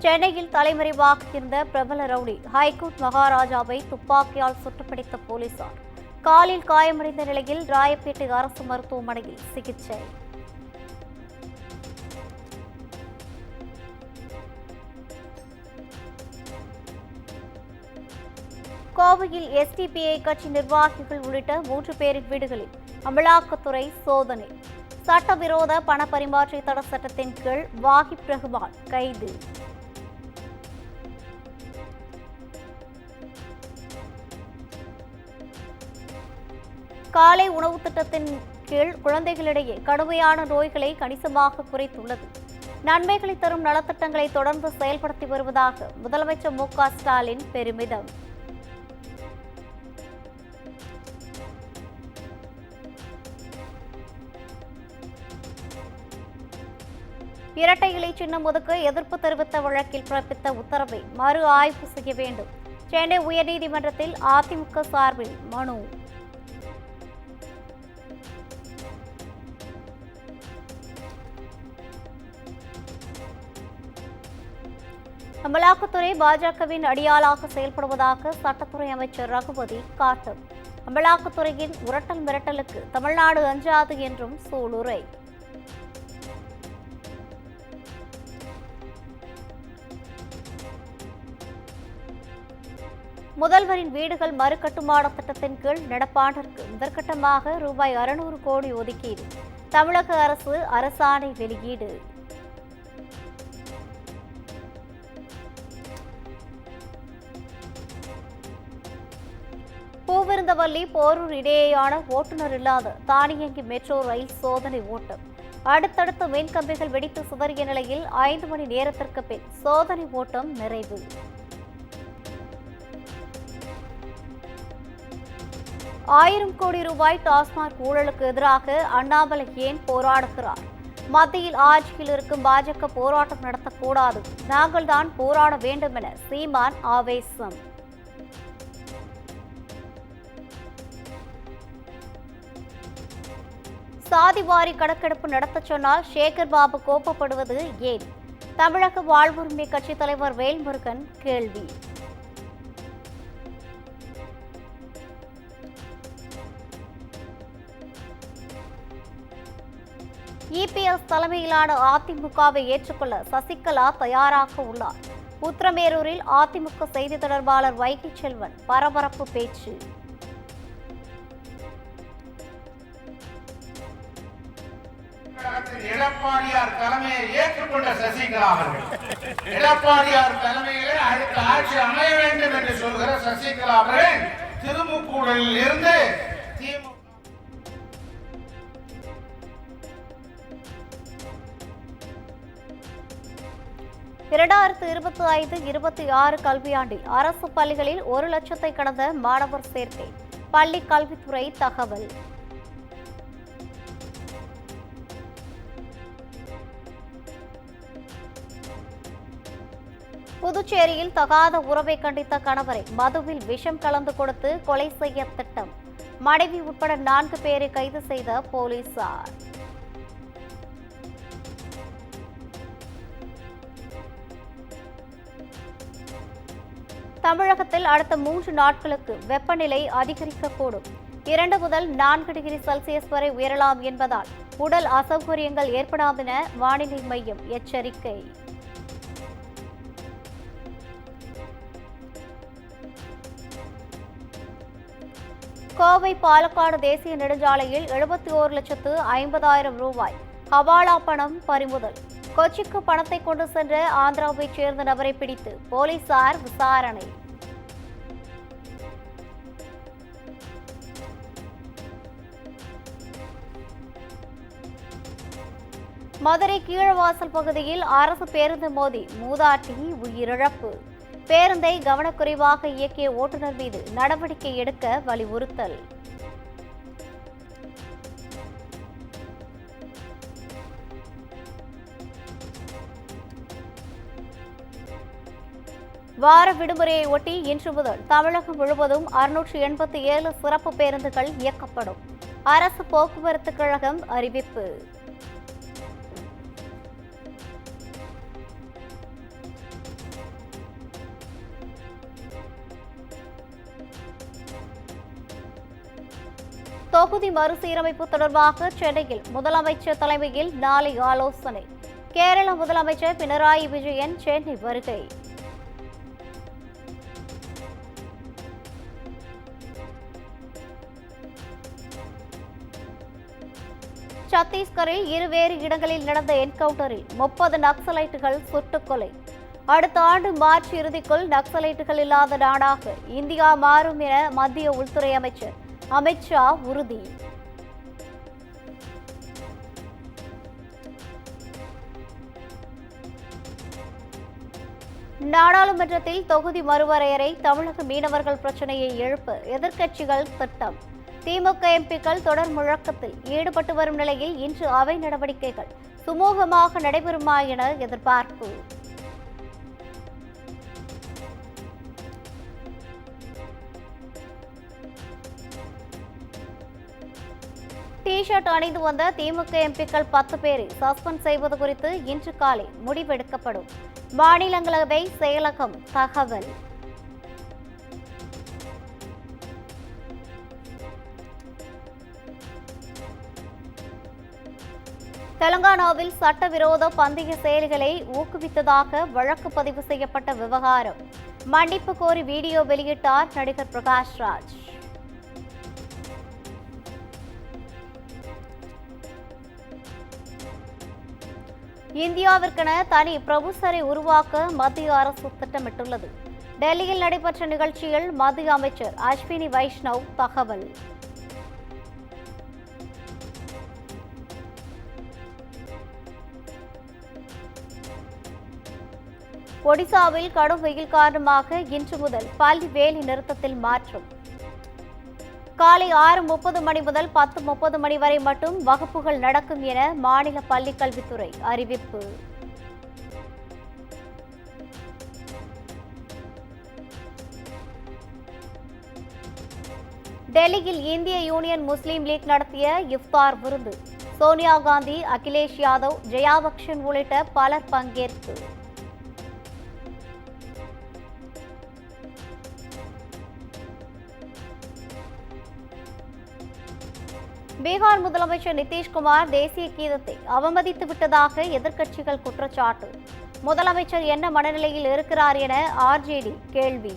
சென்னையில் தலைமறைவாக இருந்த பிரபல ரவுடி ஹைகோர்ட் மகாராஜாவை துப்பாக்கியால் சுட்டுப்பிடித்த போலீசார் காலில் காயமடைந்த நிலையில் ராயப்பேட்டை அரசு மருத்துவமனையில் சிகிச்சை. கோவையில் எஸ்டிபிஐ கட்சி நிர்வாகிகள் உள்ளிட்ட 3 பேரின் வீடுகளில் அமலாக்கத்துறை சோதனை. சட்டவிரோத பண பரிமாற்ற தடை சட்டத்தின் கீழ் வாஹிப் ரஹ்மான் கைது. காலை உணவு திட்டத்தின் கீழ் குழந்தைகளிடையே கடுமையான நோய்களை கணிசமாக குறைத்துள்ளது. நன்மைகளை தரும் நலத்திட்டங்களை தொடர்ந்து செயல்படுத்தி வருவதாக முதலமைச்சர் மு.க. ஸ்டாலின் பெருமிதம். இரட்டை இலை சின்னம் ஒதுக்க எதிர்ப்பு தெரிவித்த வழக்கில் பிறப்பித்த உத்தரவை மறு ஆய்வு செய்ய வேண்டும். சென்னை உயர்நீதிமன்றத்தில் அதிமுக சார்பில் மனு. அமலாக்கத்துறை பாஜகவின் அடியாளாக செயல்படுவதாக சட்டத்துறை அமைச்சர் ரகுபதி காட்டும். அமலாக்கத்துறையின் உரட்டல் மிரட்டலுக்கு தமிழ்நாடு அஞ்சாது என்றும் சூளுரை. முதல்வரின் வீடுகள் மறுகட்டுமான திட்டத்தின் கீழ் நடப்பாண்டிற்கு முதற்கட்டமாக ரூபாய் 600 கோடி ஒதுக்கீடு. தமிழக அரசு அரசாணை வெளியீடு. பூவிருந்தவல்லி போரூர் இடையேயான ஓட்டுநர் இல்லாத தானியங்கி மெட்ரோ ரயில் சோதனை ஓட்டம். அடுத்தடுத்து மின்கம்பிகள் வெடித்து சிதறிய நிலையில் 5 மணி நேரத்திற்கு பின் சோதனை ஓட்டம் நிறைவு. 1000 கோடி ரூபாய் டாஸ்மாக் ஊழலுக்கு எதிராக அண்ணாமலை ஏன் போராடுகிறார்? மத்தியில் ஆட்சியில் இருக்கும் பாஜக போராட்டம் நடத்தக்கூடாது, நாங்கள் தான் போராட வேண்டும் என சீமான் ஆவேசம். சாதிவாரி கணக்கெடுப்பு நடத்த சொன்னால் சேகர் பாபு கோபப்படுவது ஏன்? தமிழக வாழ்வுரிமை கட்சித் தலைவர் வேல்முருகன் கேள்வி. இபிஎஸ் தலைமையிலான அதிமுகவை ஏற்றுக்கொள்ள சசிகலா தயாராக உள்ளார். உத்திரமேரூரில் அதிமுக செய்தி தொடர்பாளர் வைகை செல்வன் பரபரப்பு பேச்சு. எடப்பாடியார் தலைமையை ஏற்றுக்கொண்ட சசிகலா அவர்கள் எடப்பாடியார் தலைமையிலே அடுத்த ஆட்சி அமைய வேண்டும் என்று சொல்கிற சசிகலா அவர்கள் திருமுக்கூடலில் இருந்து 2025-26 கல்வியாண்டில் அரசு பள்ளிகளில் 1 லட்சத்தை கடந்த மாணவர் சேர்க்கை. பள்ளி கல்வித்துறை தகவல். புதுச்சேரியில் தகாத உறவை கண்டித்த கணவரை மதுவில் விஷம் கலந்து கொடுத்து கொலை செய்ய திட்டம். மனைவி உட்பட 4 பேரை கைது செய்த போலீசார். தமிழகத்தில் அடுத்த 3 நாட்களுக்கு வெப்பநிலை அதிகரிக்கக்கூடும். 2 முதல் 4 டிகிரி செல்சியஸ் வரை உயரலாம் என்பதால் உடல் அசௌகரியங்கள் ஏற்படாது என வானிலை மையம் எச்சரிக்கை. கோவை பாலக்காடு தேசிய நெடுஞ்சாலையில் 71,50,000 ரூபாய் ஹவாலா பணம் பறிமுதல். கொச்சிக்கு பணத்தை கொண்டு சென்ற ஆந்திராவைச் சேர்ந்த நபரை பிடித்து போலீசார் விசாரணை. மதுரை கீழவாசல் பகுதியில் அரசு பேருந்து மோதி மூதாட்டி உயிரிழப்பு. பேருந்தை கவனக்குறைவாக இயக்கிய ஓட்டுநர் மீது நடவடிக்கை எடுக்க வலியுறுத்தல். வார விடுமுறையை ஒட்டி இன்று முதல் தமிழகம் முழுவதும் 687 சிறப்பு பேருந்துகள் இயக்கப்படும். அரசு போக்குவரத்து கழகம் அறிவிப்பு. தொகுதி மறுசீரமைப்பு தொடர்பாக சென்னையில் முதலமைச்சர் தலைமையில் நாளை ஆலோசனை. கேரள முதலமைச்சர் பினராயி விஜயன் சென்னை வருகை. சத்தீஸ்கரில் இருவேறு இடங்களில் நடந்த என்கவுண்டரில் 30 நக்சலைட்டுகள் சுட்டுக்கொலை. அடுத்த ஆண்டு மார்ச் இறுதிக்குள் நக்சலைட்டுகள் இல்லாத நாடாக இந்தியா மாறும் என மத்திய உள்துறை அமைச்சர் அமித் ஷா உறுதி. நாடாளுமன்றத்தில் தொகுதி மறுவரையறை, தமிழக மீனவர்கள் பிரச்சினையை எழுப்ப எதிர்க்கட்சிகள் திட்டம். திமுக எம்பிக்கள் தொடர் முழக்கத்தில் ஈடுபட்டு வரும் நிலையில் இன்று அவை நடவடிக்கைகள் சுமூகமாக நடைபெறுமா என எதிர்பார்ப்பு. டி-ஷர்ட் அணிந்து வந்த திமுக எம்பிக்கள் 10 பேரை சஸ்பெண்ட் செய்வது குறித்து இன்று காலை முடிவெடுக்கப்படும். மாநிலங்களவை செயலகம் தகவல். தெலங்கானாவில் சட்டவிரோத பந்தய செயல்களை ஊக்குவித்ததாக வழக்கு பதிவு செய்யப்பட்ட விவகாரம். மன்னிப்பு கோரி வீடியோ வெளியிட்டார் நடிகர் பிரகாஷ் ராஜ். இந்தியாவிற்கென தனி பிரபுசரை உருவாக்க மத்திய அரசு திட்டமிட்டுள்ளது. டெல்லியில் நடைபெற்ற நிகழ்ச்சியில் மத்திய அமைச்சர் அஸ்வினி வைஷ்ணவ் தகவல். ஒடிசாவில் கடும் வெயில் காரணமாக இன்று முதல் பள்ளி வேலை நிறுத்தத்தில் மாற்றம். காலை 6:30 மணி முதல் 10:30 மணி வரை மட்டும் வகுப்புகள் நடக்கும் என மாநில பள்ளிக் கல்வித்துறை அறிவிப்பு. டெல்லியில் இந்திய யூனியன் முஸ்லீம் லீக் நடத்திய இஃப்தார் விருந்து. சோனியா காந்தி, அகிலேஷ் யாதவ், ஜெயா பக்சன் உள்ளிட்ட பலர் பங்கேற்பு. பீகார் முதலமைச்சர் நிதிஷ்குமார் தேசிய கீதத்தை அவமதித்து விட்டதாக எதிர்க்கட்சிகள் குற்றச்சாட்டு. முதலமைச்சர் என்ன மனநிலையில் இருக்கிறார் என ஆர்ஜேடி கேள்வி.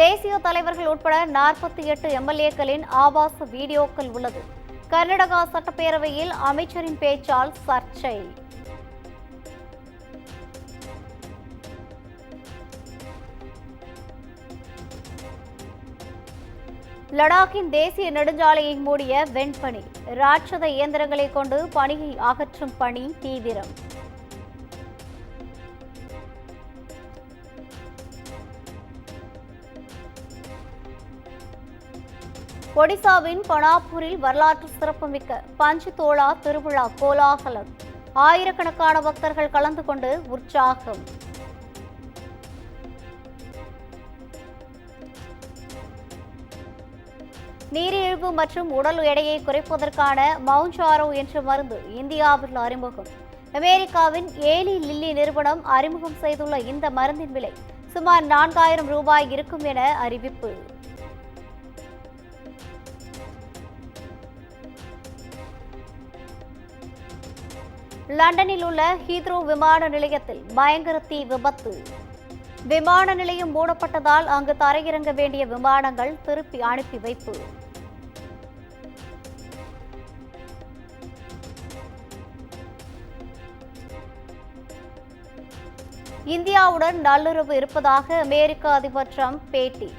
தேசிய தலைவர்கள் உட்பட 48 எம்எல்ஏக்களின் ஆபாச வீடியோக்கள் உள்ளது. கர்நாடகா சட்டப்பேரவையில் அமைச்சரின் பேச்சால் சர்ச்சை. லடாக்கின் தேசிய நெடுஞ்சாலையை மூடிய வெண்பனி. ராட்சத இயந்திரங்களை கொண்டு பனியை அகற்றும் பணி தீவிரம். ஒடிசாவின் பனாப்பூரில் வரலாற்று சிறப்புமிக்க பஞ்சுதோளா திருவிழா கோலாகலம். ஆயிரக்கணக்கான பக்தர்கள் கலந்து கொண்டு உற்சாகம். நீரிழிவு மற்றும் உடல் எடையை குறைப்பதற்கான மவுஞ்சாரோ என்ற மருந்து இந்தியாவில் அறிமுகம். அமெரிக்காவின் ஏலி லில்லி நிறுவனம் அறிமுகம் செய்துள்ள இந்த மருந்தின் விலை சுமார் 4000 ரூபாய் இருக்கும் என அறிவிப்பு. லண்டனில் உள்ள ஹீத்ரோ விமான நிலையத்தில் பயங்கர தீ விபத்து. விமான நிலையம் மூடப்பட்டதால் அங்கு தரையிறங்க வேண்டிய விமானங்கள் திருப்பி அனுப்பி வைப்பு. இந்தியாவுடன் நல்லுறவு இருப்பதாக அமெரிக்க அதிபர் டிரம்ப் பேட்டி.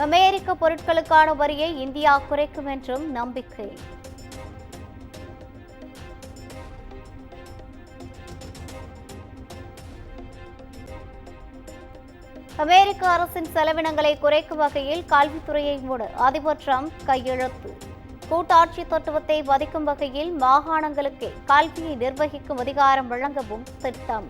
அமெரிக்க பொருட்களுக்கான வரியை இந்தியா குறைக்கும் என்றும் நம்பிக்கை. அமெரிக்க அரசின் செலவினங்களை குறைக்கும் வகையில் கல்வித்துறையை மூட அதிபர் டிரம்ப் கையெழுத்து. கூட்டாட்சி தத்துவத்தை மதிக்கும் வகையில் மாகாணங்களுக்கே கல்வியை நிர்வகிக்கும் அதிகாரம் வழங்கவும் திட்டம்.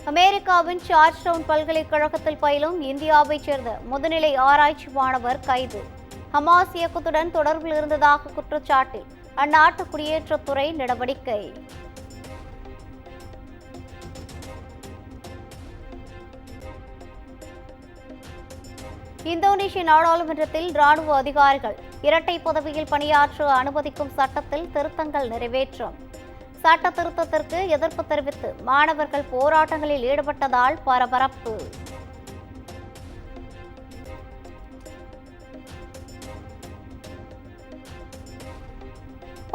அமெரிக்காவின் ஜார்ஜ் டவுன் பல்கலைக்கழகத்தில் பயிலும் இந்தியாவைச் சேர்ந்த முதுநிலை ஆராய்ச்சி மாணவர் கைது. ஹமாஸ் இயக்கத்துடன் தொடர்பில் இருந்ததாக குற்றச்சாட்டில் அந்நாட்டு குடியேற்றத்துறை நடவடிக்கை. இந்தோனேஷிய நாடாளுமன்றத்தில் ராணுவ அதிகாரிகள் இரட்டை பதவியில் பணியாற்ற அனுமதிக்கும் சட்டத்தில் திருத்தங்கள் நிறைவேற்றம். சட்ட திருத்தத்திற்கு எதிர்ப்பு தெரிவித்து மாணவர்கள் போராட்டங்களில் ஈடுபட்டதால் பரபரப்பு.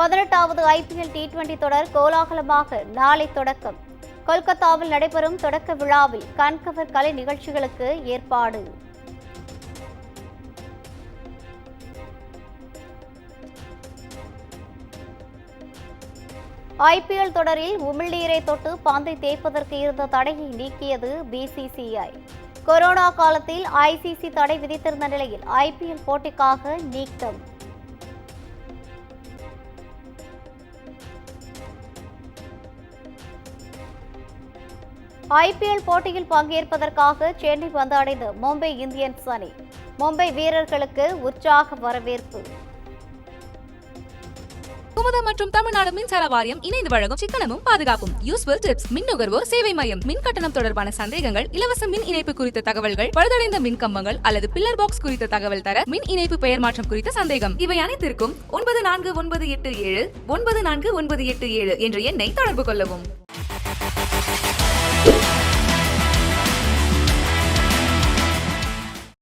பதினெட்டாவது IPL T20 தொடர் கோலாகலமாக நாளை தொடக்கம். கொல்கத்தாவில் நடைபெறும் தொடக்க விழாவில் கண்கவர் கலை நிகழ்ச்சிகளுக்கு ஏற்பாடு. IPL தொடரில் உமிழ்நீரை தொட்டு பந்தை தேய்ப்பதற்கு இருந்த தடையை நீக்கியது BCCI. கொரோனா காலத்தில் ICC தடை விதித்திருந்த நிலையில் IPL போட்டிக்காக நீக்கம். IPL போட்டியில் பங்கேற்பதற்காக சென்னை வந்தடைந்த மும்பை இந்தியன்ஸ் அணி. மும்பை வீரர்களுக்கு உற்சாக வரவேற்பு. குமுதம் மற்றும் தமிழ்நாடு மின்சார வாரியம் இணைந்து வழங்கும் சிக்கனமும் பாதுகாப்பும் யூஸ்ஃபுல் டிப்ஸ். மின் நுகர்வோர் சேவை மையம். மின் கட்டணம் தொடர்பான சந்தேகங்கள், இலவச மின் இணைப்பு குறித்த தகவல்கள், பழுதடைந்த மின் கம்பங்கள் அல்லது பில்லர் பாக்ஸ் குறித்த தகவல் தர, மின் இணைப்பு பெயர் மாற்றம் குறித்த சந்தேகம், இவை அனைத்திற்கும் 9497 9497 என்ற எண்ணை தொடர்பு கொள்ளவும்.